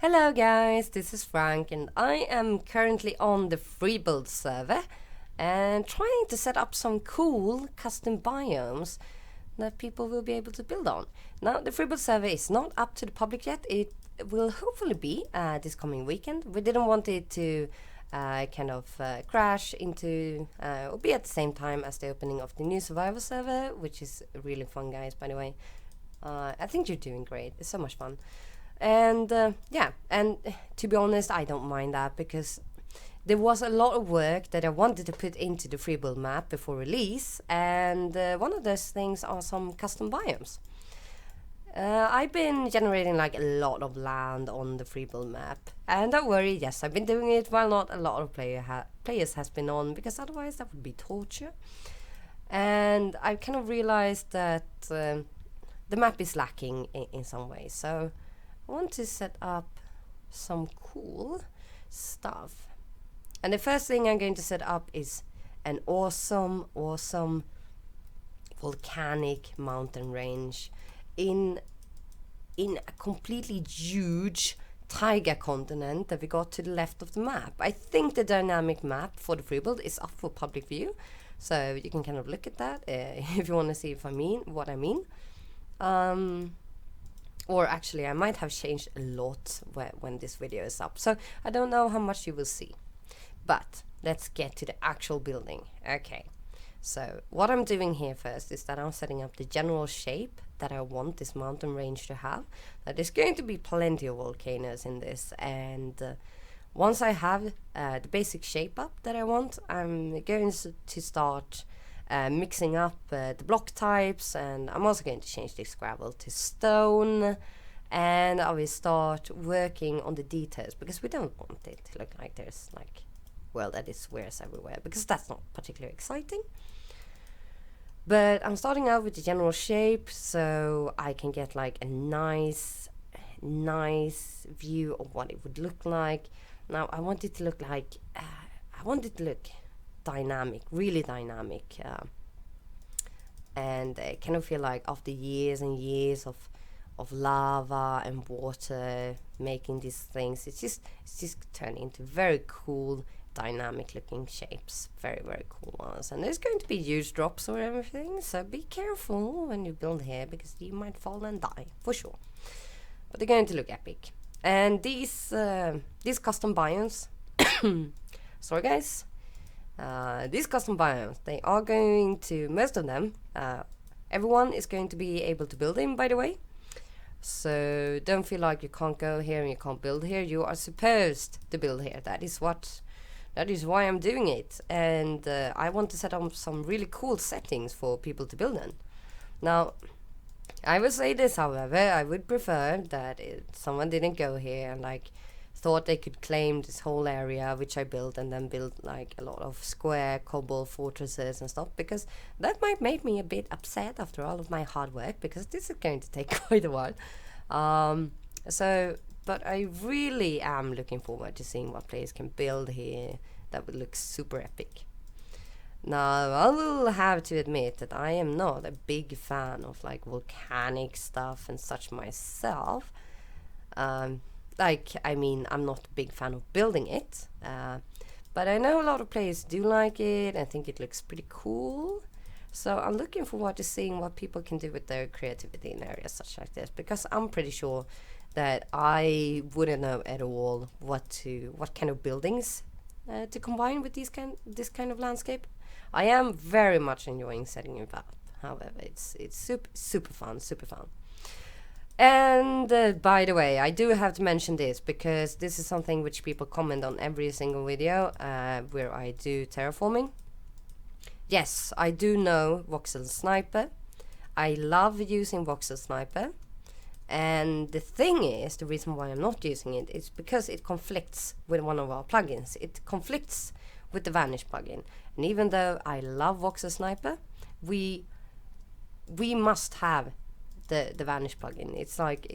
Hello guys, this is Frank and I am currently on the Freebuild server and trying to set up some cool custom biomes that people will be able to build on. Now the Freebuild server is not up to the public yet. It will hopefully be this coming weekend. We didn't want it to crash into or be at the same time as the opening of the new survival server, which is really fun, guys, by the way. I think you're doing great. It's so much fun. And and to be honest, I don't mind that because there was a lot of work that I wanted to put into the Freebuild map before release, and one of those things are some custom biomes. I've been generating like a lot of land on the Freebuild map, and don't worry, yes, I've been doing it while not a lot of players has been on, because otherwise that would be torture. And I kind of realized that the map is lacking in some ways, so I want to set up some cool stuff. And the first thing I'm going to set up is an awesome volcanic mountain range in a completely huge taiga continent that we got to the left of the map. I think the dynamic map for the Freebuild is up for public view, so you can kind of look at that if you want to see what I mean. Or actually, I might have changed a lot when this video is up, so I don't know how much you will see. But let's get to the actual building. Okay, so what I'm doing here first is that I'm setting up the general shape that I want this mountain range to have. Now, there's going to be plenty of volcanoes in this, and once I have the basic shape up that I want, I'm going to start mixing up the block types, and I'm also going to change this gravel to stone, and I will start working on the details, because we don't want it to look like there's like, well, that is squares everywhere, because that's not particularly exciting. But I'm starting out with the general shape so I can get like a nice view of what it would look like. Now I want it to look like dynamic, really dynamic, and I kind of feel like after years and years of lava and water making these things, it's just turning into very cool, dynamic looking shapes, very cool ones. And there's going to be huge drops or everything, so be careful when you build here, because you might fall and die for sure, but they're going to look epic. And these custom biomes sorry guys, these custom biomes, they are going to, most of them, everyone is going to be able to build in, by the way. So don't feel like you can't go here and you can't build here. You are supposed to build here. That is why I'm doing it. And I want to set up some really cool settings for people to build in. Now, I will say this, however, I would prefer that someone didn't go here and like thought they could claim this whole area which I built, and then build like a lot of square cobble fortresses and stuff, because that might make me a bit upset after all of my hard work, because this is going to take quite a while. But I really am looking forward to seeing what players can build here that would look super epic. Now, I will have to admit that I am not a big fan of like volcanic stuff and such myself. I'm not a big fan of building it, but I know a lot of players do like it. I think it looks pretty cool, so I'm looking forward to seeing what people can do with their creativity in areas such like this, because I'm pretty sure that I wouldn't know at all what kind of buildings to combine with this kind of landscape. I am very much enjoying setting it up. However, it's super fun. And by the way, I do have to mention this, because this is something which people comment on every single video where I do terraforming. Yes, I do know voxel sniper. I love using voxel sniper. And the thing is, the reason why I'm not using it is because it conflicts with one of our plugins. It conflicts with the Vanish plugin. And even though I love voxel sniper, we must have the Vanish plugin. It's like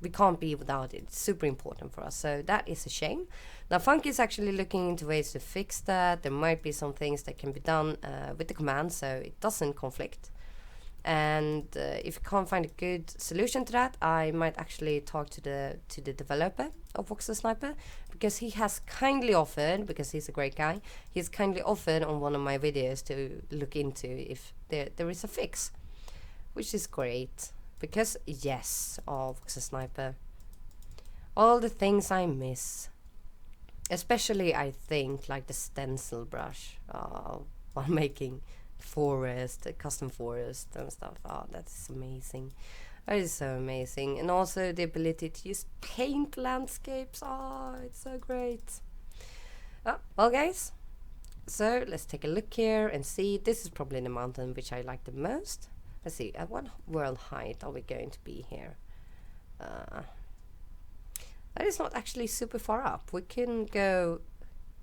we can't be without it. It's super important for us, so that is a shame. Now Funky is actually looking into ways to fix that. There might be some things that can be done with the command so it doesn't conflict. And if I can't find a good solution to that, I might actually talk to the developer of Voxel Sniper, because he has kindly offered, because he's a great guy, he's kindly offered on one of my videos to look into if there is a fix, which is great. Because yes, Voxel Sniper, all the things I miss, especially I think like the stencil brush while making forest, custom forest and stuff. Oh, that's amazing. That is so amazing. And also the ability to just paint landscapes. Oh, it's so great. Well guys, so let's take a look here and see. This is probably the mountain which I like the most. Let's see, at what world height are we going to be here? That is not actually super far up. We can go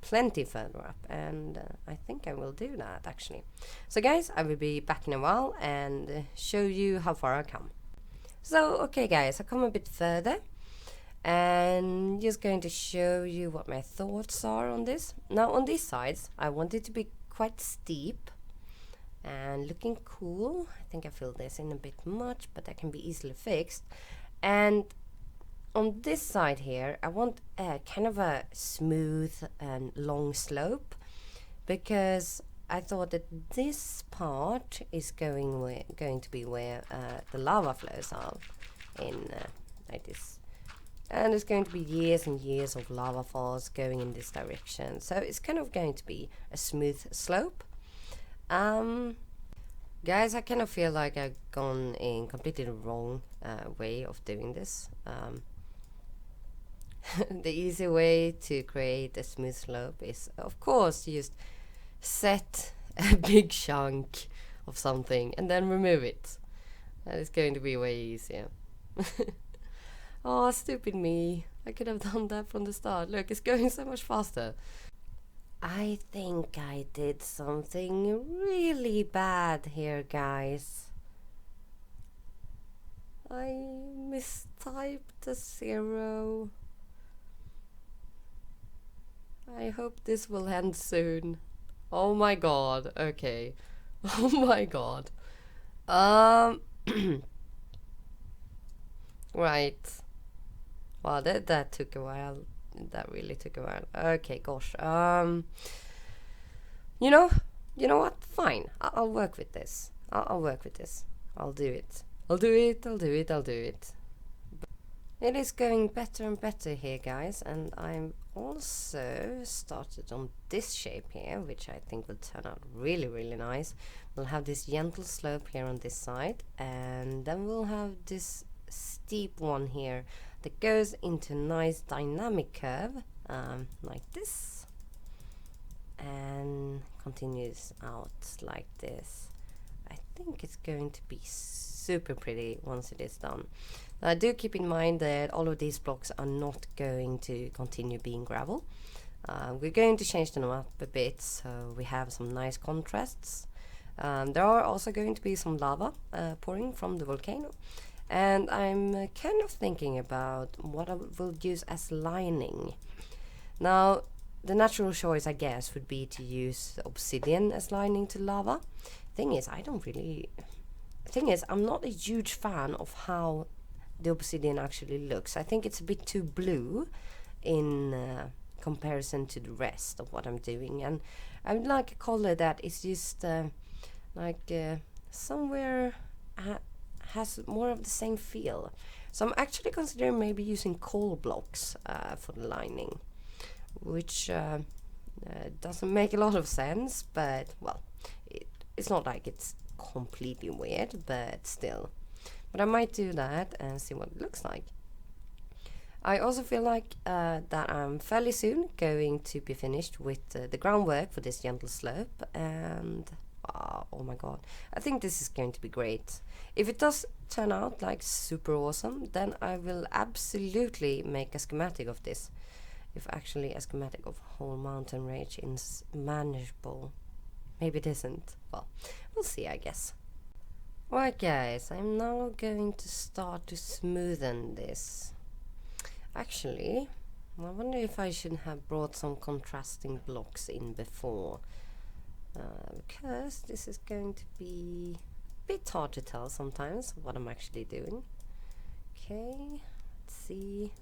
plenty further up, and I think I will do that actually. So guys, I will be back in a while and show you how far I come. So okay guys, I come a bit further and just going to show you what my thoughts are on this. Now on these sides I want it to be quite steep and looking cool. I think I filled this in a bit much, but that can be easily fixed. And on this side here, I want kind of a smooth and long slope, because I thought that this part is going to be where the lava flows are in like this. And it's going to be years and years of lava falls going in this direction. So it's kind of going to be a smooth slope. Guys, I kind of feel like I've gone in completely the wrong way of doing this. The easy way to create a smooth slope is, of course, just set a big chunk of something and then remove it. That is going to be way easier. Oh, stupid me. I could have done that from the start. Look, it's going so much faster. I think I did something really bad here, guys. I mistyped a 0. I hope this will end soon. Oh my god. Okay. Oh my god. Right. Wow, that took a while. That really took a while. Okay, gosh. You know what? Fine. I'll work with this. I'll work with this. I'll do it. I'll do it. It is going better and better here, guys, and I'm also started on this shape here, which I think will turn out really, really nice. We'll have this gentle slope here on this side, and then we'll have this steep one here that goes into a nice dynamic curve, like this, and continues out like this. I think it's going to be super pretty once it is done. Now, do keep in mind that all of these blocks are not going to continue being gravel. We're going to change them up a bit so we have some nice contrasts. There are also going to be some lava pouring from the volcano, and I'm kind of thinking about what I will use as lining. Now, the natural choice, I guess, would be to use obsidian as lining to lava. Thing is, I'm not a huge fan of how the obsidian actually looks. I think it's a bit too blue in comparison to the rest of what I'm doing, and I would like a color that is just somewhere has more of the same feel. So I'm actually considering maybe using coal blocks for the lining, which doesn't make a lot of sense, but well, it's not like it's completely weird, but still. But I might do that and see what it looks like. I also feel like that I'm fairly soon going to be finished with the groundwork for this gentle slope, and oh my god, I think this is going to be great. If it does turn out like super awesome, then I will absolutely make a schematic of this. If actually a schematic of whole mountain range is manageable. Maybe it isn't. Well, we'll see, I guess. Right guys, I'm now going to start to smoothen this. Actually, I wonder if I should have brought some contrasting blocks in before. Because this is going to be bit hard to tell sometimes what I'm actually doing. Okay, let's see.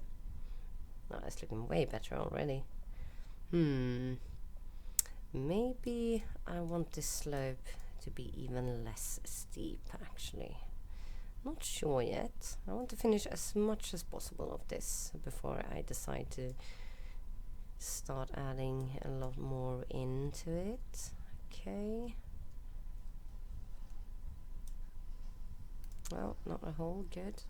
Oh, it's looking way better already. Maybe I want this slope to be even less steep, actually. Not sure yet. I want to finish as much as possible of this before I decide to start adding a lot more into it. Okay. Well, not a hole, good.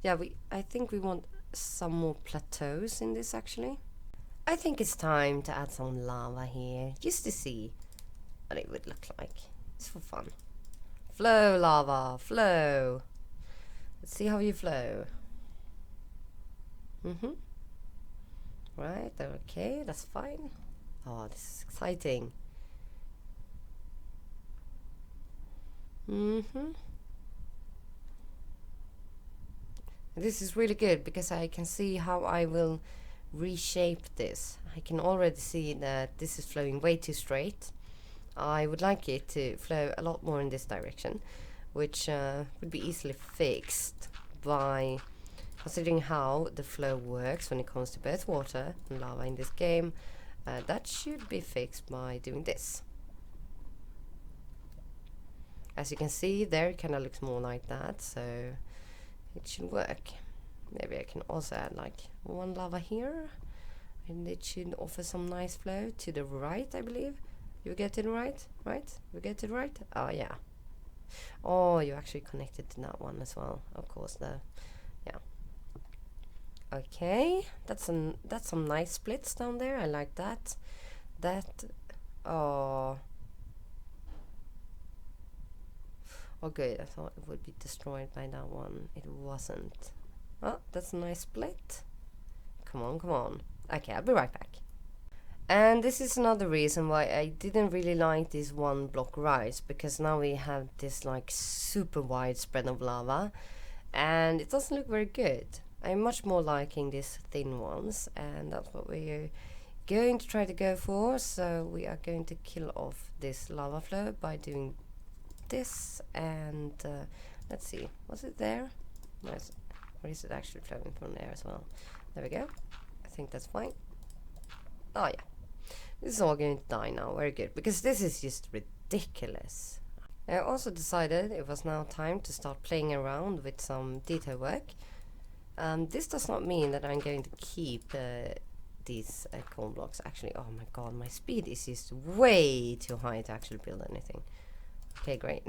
Yeah, I think we want some more plateaus in this actually. I think it's time to add some lava here, just to see what it would look like. It's for fun. Flow, lava, flow. Let's see how you flow. Right, okay, that's fine. Oh, this is exciting. This is really good because I can see how I will reshape this. I can already see that this is flowing way too straight. I would like it to flow a lot more in this direction, which would be easily fixed by considering how the flow works when it comes to both water and lava in this game. That should be fixed by doing this. As you can see, there it kind of looks more like that, so it should work. Maybe I can also add like one lava here, and it should offer some nice flow to the right, I believe. You get it right? Right? You get it right? Oh yeah. Oh, you actually connected to that one as well. Of course, yeah. Okay, that's some nice splits down there. I like that. Oh good, I thought it would be destroyed by that one. It wasn't. Oh, that's a nice split. Come on. Okay, I'll be right back. And this is another reason why I didn't really like this one block rise, because now we have this like super wide spread of lava and it doesn't look very good. I'm much more liking these thin ones, and that's what we're going to try to go for. So we are going to kill off this lava flow by doing this, and let's see, was it there? Nice. Or is it actually flowing from there as well? There we go. I think that's fine. Oh yeah, this is all going to die now. Very good, because this is just ridiculous. I also decided it was now time to start playing around with some detail work. This does not mean that I'm going to keep these cone blocks. Actually, oh my god, my speed is just way too high to actually build anything. Okay, great.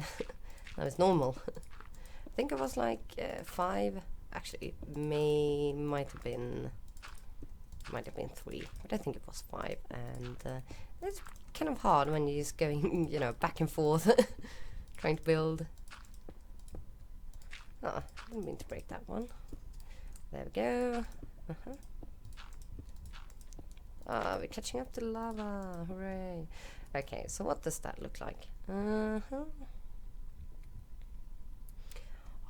Now it's normal. I think it was like 5. Actually, might have been 3, but I think it was 5. And it's kind of hard when you're just going, back and forth, trying to build. Oh, I didn't mean to break that one. There we go. We're catching up to lava. Hooray. Okay, so what does that look like? Oh,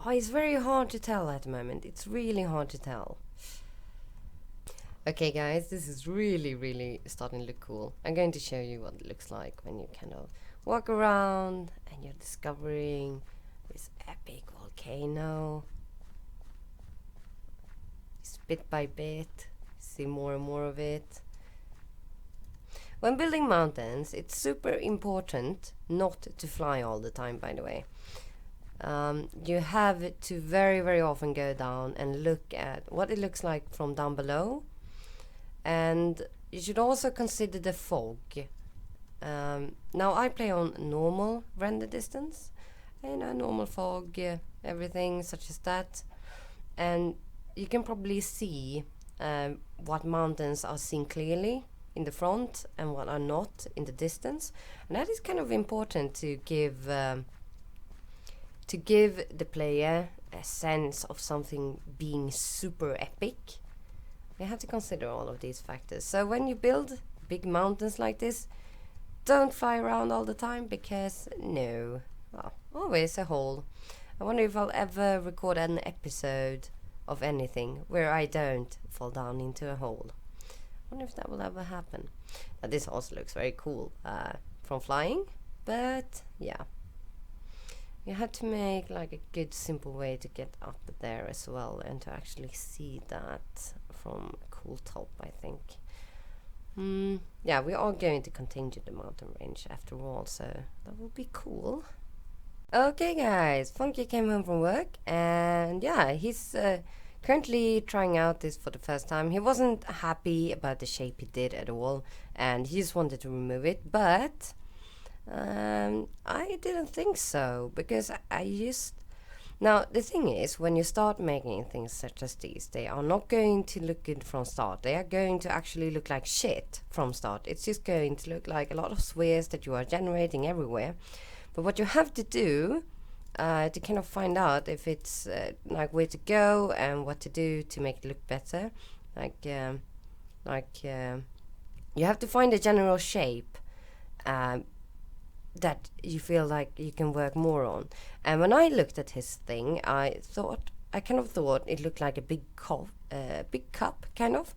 it's very hard to tell at the moment. It's really hard to tell. Okay, guys, this is really starting to look cool. I'm going to show you what it looks like when you kind of walk around and you're discovering this epic volcano. Just bit by bit, see more and more of it. When building mountains, it's super important not to fly all the time, by the way. You have to very often go down and look at what it looks like from down below. And you should also consider the fog. Now I play on normal render distance. Normal fog, everything such as that. And you can probably see what mountains are seen clearly in the front and what are not in the distance, and that is kind of important to give the player a sense of something being super epic. You have to consider all of these factors. So when you build big mountains like this, don't fly around all the time, because always a hole. I wonder if I'll ever record an episode of anything where I don't fall down into a hole. Wonder if that will ever happen. Now this also looks very cool from flying, but yeah, you have to make like a good simple way to get up there as well, and to actually see that from a cool top, I think. Yeah, we are going to continue the mountain range after all, so that will be cool. Okay guys, Funky came home from work, and yeah, he's currently trying out this for the first time. He wasn't happy about the shape he did at all, and he just wanted to remove it, but I didn't think so, because I used... Now, the thing is, when you start making things such as these, they are not going to look good from start. They are going to actually look like shit from start. It's just going to look like a lot of spheres that you are generating everywhere. But what you have to do to kind of find out if it's like where to go and what to do to make it look better, you have to find a general shape that you feel like you can work more on. And when I looked at his thing, I kind of thought it looked like a big cup kind of,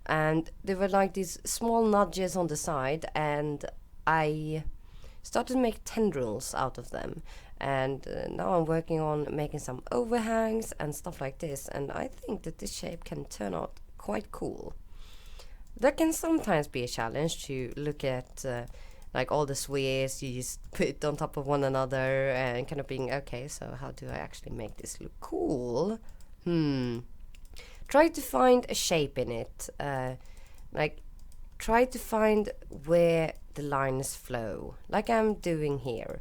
and there were like these small nudges on the side, and I started to make tendrils out of them, and now I'm working on making some overhangs and stuff like this, and I think that this shape can turn out quite cool. There can sometimes be a challenge to look at like all the spheres you just put on top of one another and kind of being, okay, so how do I actually make this look cool? Try to find a shape in it, like try to find where the lines flow, like I'm doing here.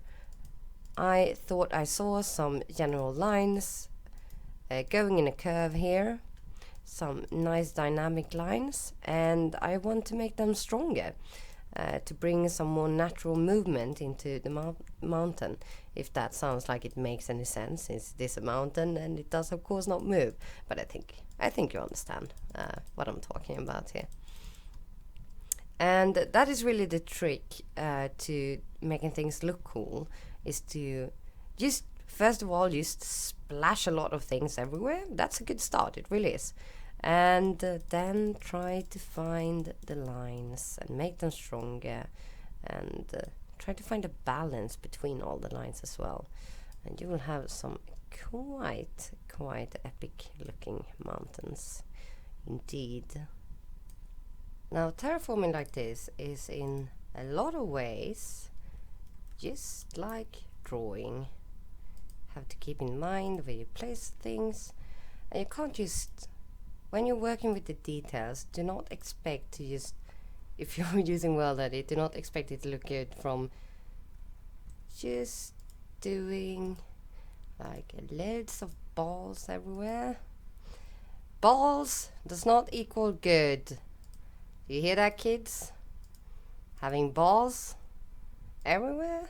I thought I saw some general lines going in a curve here, some nice dynamic lines, and I want to make them stronger to bring some more natural movement into the mountain. If that sounds like it makes any sense, since this is a mountain and it does of course not move, but I think you understand what I'm talking about here. And that is really the trick to making things look cool, is to just first of all just splash a lot of things everywhere. That's a good start, it really is. And then try to find the lines and make them stronger, and try to find a balance between all the lines as well, and you will have some quite epic looking mountains indeed. Now, terraforming like this is in a lot of ways just like drawing. Have to keep in mind where you place things, and you can't just... When you're working with the details, do not expect to just... If you're using World Edit, do not expect it to look good from just doing like loads of balls everywhere. Balls does not equal good. Do you hear that, kids? Having balls everywhere?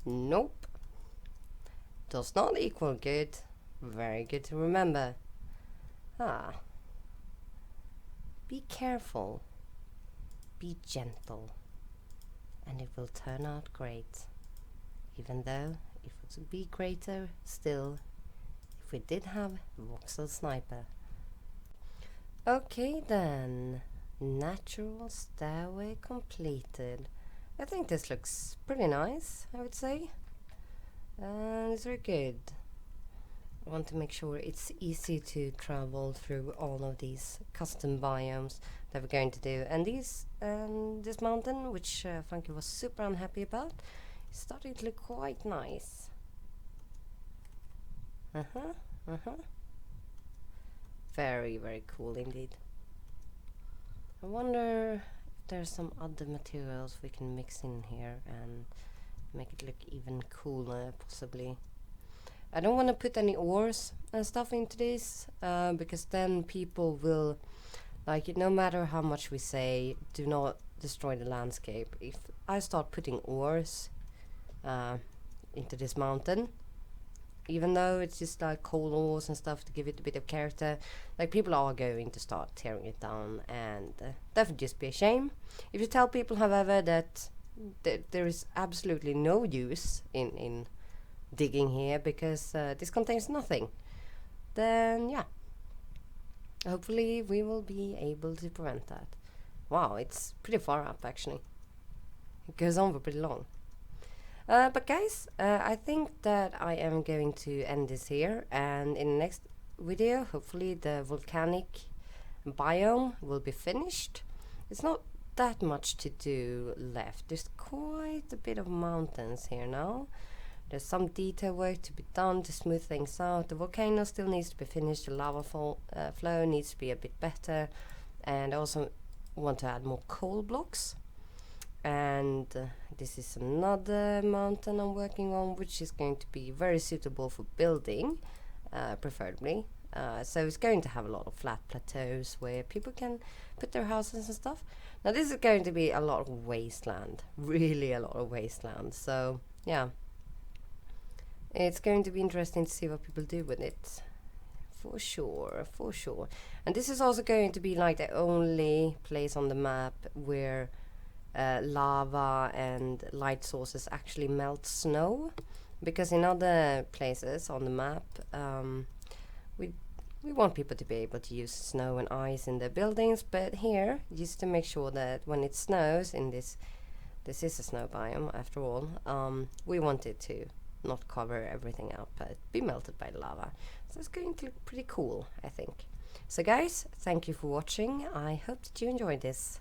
Nope. Does not equal good. Very good to remember. Be careful. Be gentle. And it will turn out great. Even though it would be greater still if we did have voxel sniper. Okay then. Natural stairway completed. I think this looks pretty nice, I would say. And it's very good. I want to make sure it's easy to travel through all of these custom biomes that we're going to do. And this mountain, which Funky was super unhappy about, is starting to look quite nice. Very, very cool indeed. I wonder if there's some other materials we can mix in here and make it look even cooler, possibly. I don't want to put any ores and stuff into this, because then people will, like, no matter how much we say, do not destroy the landscape. If I start putting ores into this mountain, even though it's just like coal ores and stuff to give it a bit of character, like, people are going to start tearing it down, and that would just be a shame. If you tell people, however, that there is absolutely no use in digging here because this contains nothing, then yeah, hopefully we will be able to prevent that. Wow, it's pretty far up actually. It goes on for pretty long. But guys, I think that I am going to end this here, and in the next video, hopefully the volcanic biome will be finished. It's not that much to do left. There's quite a bit of mountains here now. There's some detail work to be done to smooth things out. The volcano still needs to be finished. The lava flow needs to be a bit better, and I also want to add more coal blocks. And this is another mountain I'm working on, which is going to be very suitable for building, preferably. So it's going to have a lot of flat plateaus where people can put their houses and stuff. Now this is going to be a lot of wasteland, really a lot of wasteland. So yeah, it's going to be interesting to see what people do with it. For sure, for sure. And this is also going to be like the only place on the map where lava and light sources actually melt snow, because in other places on the map we want people to be able to use snow and ice in their buildings, but here, just to make sure that when it snows in this is a snow biome after all, we want it to not cover everything up but be melted by the lava. So it's going to look pretty cool, I think. So guys, thank you for watching. I hope that you enjoyed this.